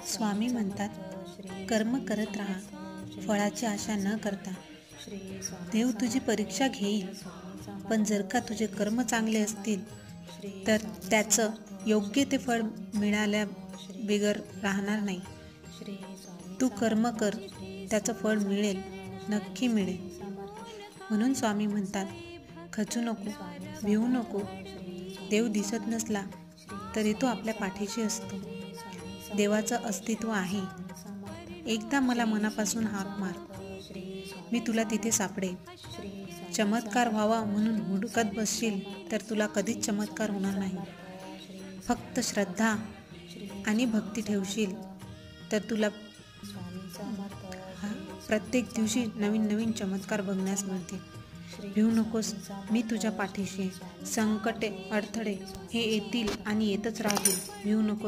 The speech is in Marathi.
स्वामी म्हणतात, कर्म करत राहा, फळाची आशा न करता. देव तुझी परीक्षा घेईल, पण जर का तुझे कर्म चांगले असतील तर त्याचं योग्य ते फळ मिळाल्या बिगर राहणार नाही. तू कर्म कर, त्याचं फळ मिळेल, नक्की मिळेल. म्हणून स्वामी म्हणतात, खचू नको, भिवू नको. देव दिसत नसला तरी तो आपल्या पाठीशी असतो. देवाचं अस्तित्व आहे. एकदा मला मनापासून हाक मार, मी तुला तिथे सापडेल. चमत्कार व्हावा म्हणून हुडकत बसशील तर तुला कधीच चमत्कार होणार नाही. फक्त श्रद्धा आणि भक्ती ठेवशील तर तुला प्रत्येक दिवशी नवीन नवीन चमत्कार बघण्यास मिळतील. भिवू नकोस, मी तुझ्या पाठीशी आहे. संकटे, अडथळे हे येतील आणि येतच राहतील. भिवू नको.